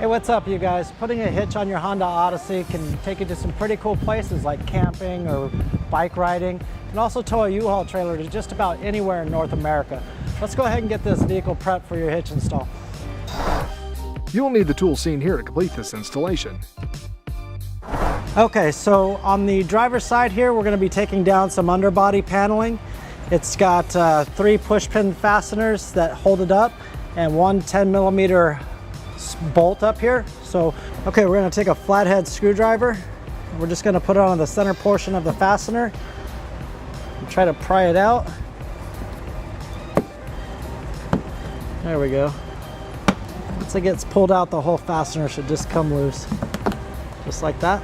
Hey, what's up you guys? Putting a hitch on your Honda Odyssey can take you to some pretty cool places like camping or bike riding. You can also tow a U-Haul trailer to just about anywhere in North America. Let's go ahead and get this vehicle prepped for your hitch install. You'll need the tools seen here to complete this installation. Okay, so on the driver's side here, we're going to be taking down some underbody paneling. It's got 3 push pin fasteners that hold it up and one 10mm bolt up here. So, okay, we're going to take a flathead screwdriver. We're just going to put it on the center portion of the fastener and try to pry it out. There we go. Once it gets pulled out, the whole fastener should just come loose, just like that.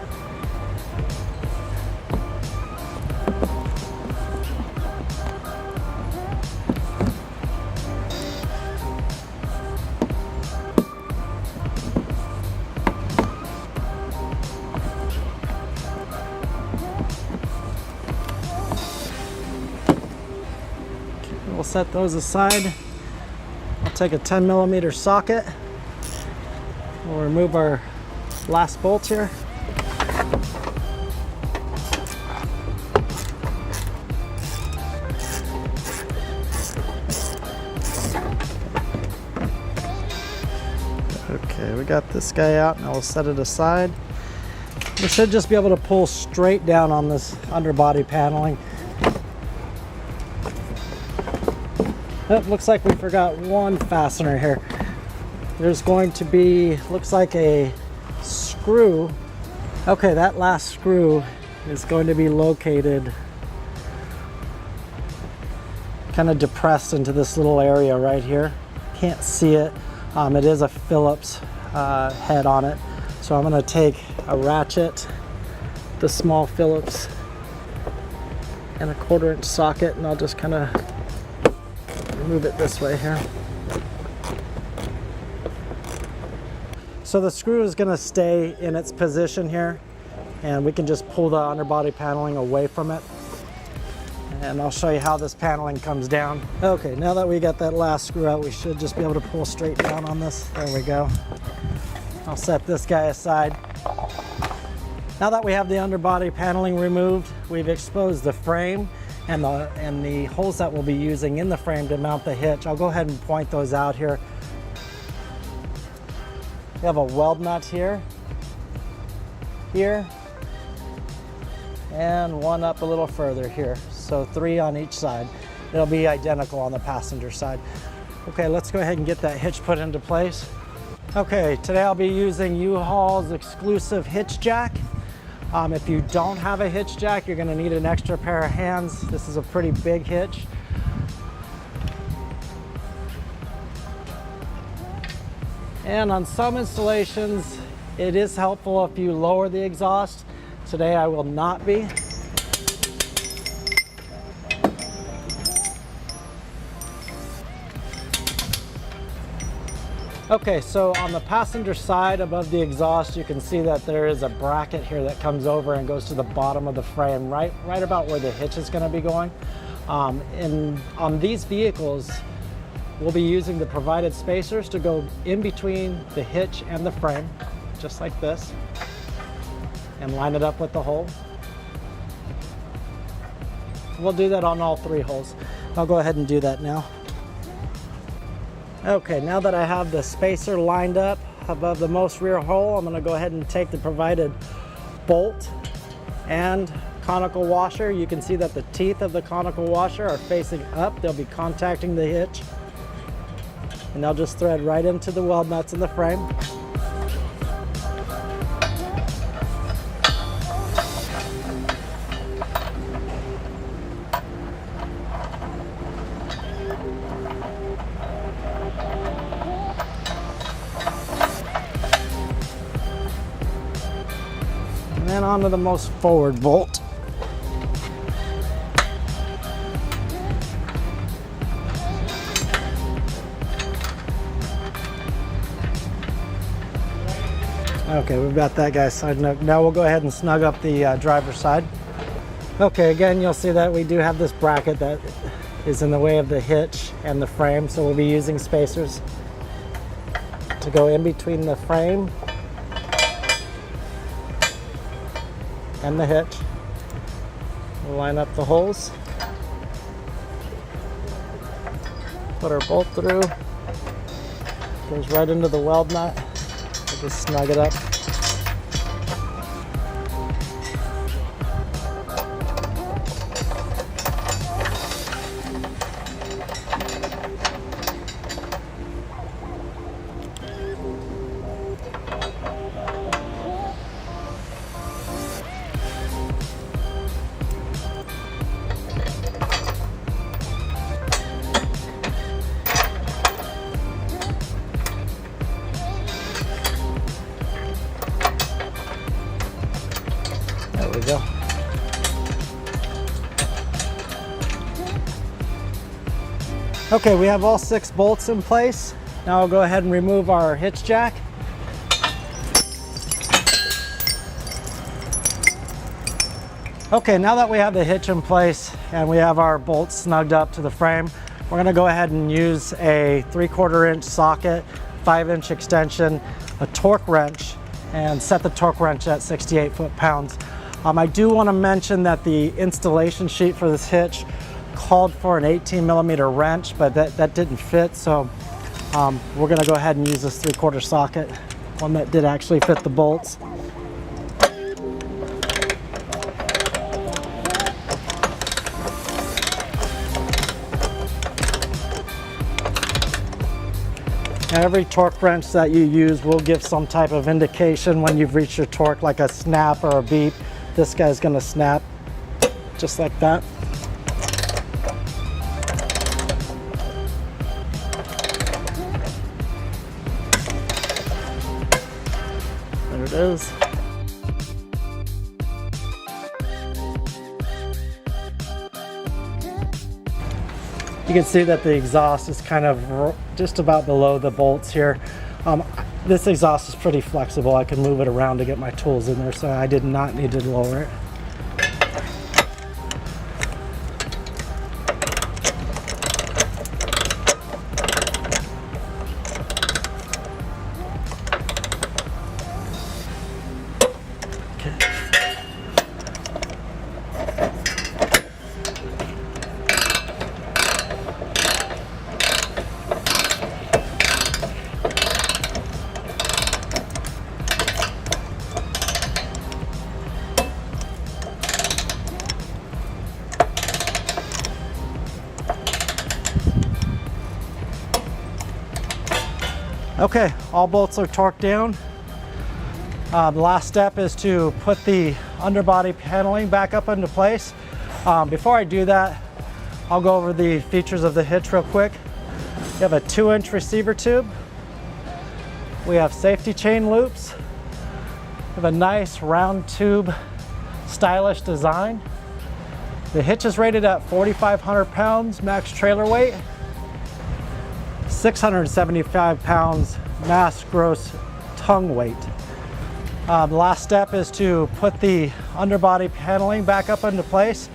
We'll set those aside. I'll take a 10mm socket. We'll remove our last bolt here. Okay, we got this guy out. Now we'll set it aside. We should just be able to pull straight down on this underbody paneling. Oh, looks like we forgot one fastener here. There's going to be, looks like a screw. Okay, that last screw is going to be located kind of depressed into this little area right here. Can't see it. It is a Phillips head on it. So I'm going to take a ratchet, the small Phillips, and a 1/4 inch socket, and I'll just kind of move it this way here. So the screw is going to stay in its position here, and we can just pull the underbody paneling away from it. And I'll show you how this paneling comes down. Okay, now that we got that last screw out, we should just be able to pull straight down on this. There we go. I'll set this guy aside. Now that we have the underbody paneling removed, we've exposed the frame and the holes that we'll be using in the frame to mount the hitch. I'll go ahead and point those out here. We have a weld nut here, and one up a little further here. So 3 on each side. It'll be identical on the passenger side. Okay, let's go ahead and get that hitch put into place. Okay, today I'll be using U-Haul's exclusive hitch jack. If you don't have a hitch jack, you're going to need an extra pair of hands. This is a pretty big hitch. And on some installations, it is helpful if you lower the exhaust. Today I will not be. Okay, so on the passenger side above the exhaust, you can see that there is a bracket here that comes over and goes to the bottom of the frame, right about where the hitch is going to be going. On these vehicles, we'll be using the provided spacers to go in between the hitch and the frame, just like this, and line it up with the hole. We'll do that on all 3 holes. I'll go ahead and do that now. Okay, now that I have the spacer lined up above the most rear hole, I'm going to go ahead and take the provided bolt and conical washer. You can see that the teeth of the conical washer are facing up. They'll be contacting the hitch. And they'll just thread right into the weld nuts in the frame. And then onto the most forward bolt. Okay, we've got that guy side. Now we'll go ahead and snug up the driver's side. Okay, again, you'll see that we do have this bracket that is in the way of the hitch and the frame, so we'll be using spacers to go in between the frame and the hitch. We'll line up the holes. Put our bolt through. Goes right into the weld nut. We'll just snug it up. There we go. Okay, we have all 6 bolts in place. Now I'll go ahead and remove our hitch jack. Okay, now that we have the hitch in place and we have our bolts snugged up to the frame, we're gonna go ahead and use a 3/4 inch socket, 5-inch extension, a torque wrench, and set the torque wrench at 68 foot-pounds. I do want to mention that the installation sheet for this hitch called for an 18mm wrench, but that didn't fit, so we're going to go ahead and use this 3/4 socket, one that did actually fit the bolts. And every torque wrench that you use will give some type of indication when you've reached your torque, like a snap or a beep. This guy's gonna snap just like that. There it is. You can see that the exhaust is kind of just about below the bolts here. This exhaust is pretty flexible. I can move it around to get my tools in there, so I did not need to lower it. Okay, all bolts are torqued down. The last step is to put the underbody paneling back up into place. Before I do that, I'll go over the features of the hitch real quick. You have a 2-inch receiver tube. We have safety chain loops. We have a nice round tube, stylish design. The hitch is rated at 4,500 pounds max trailer weight. 675 pounds mass gross tongue weight. The last step is to put the underbody paneling back up into place.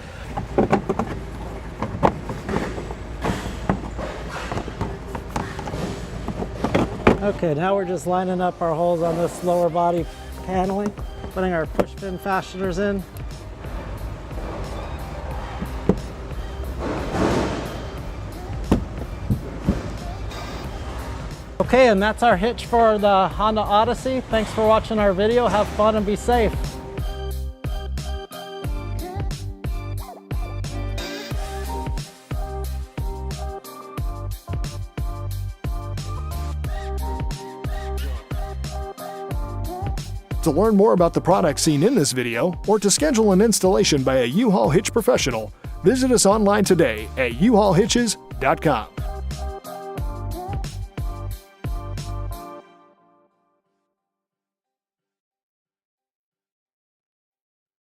Okay, now we're just lining up our holes on this lower body paneling, putting our push pin fasteners in. Okay, and that's our hitch for the Honda Odyssey. Thanks for watching our video. Have fun and be safe. To learn more about the products seen in this video, or to schedule an installation by a U-Haul Hitch professional, visit us online today at uhaulhitches.com.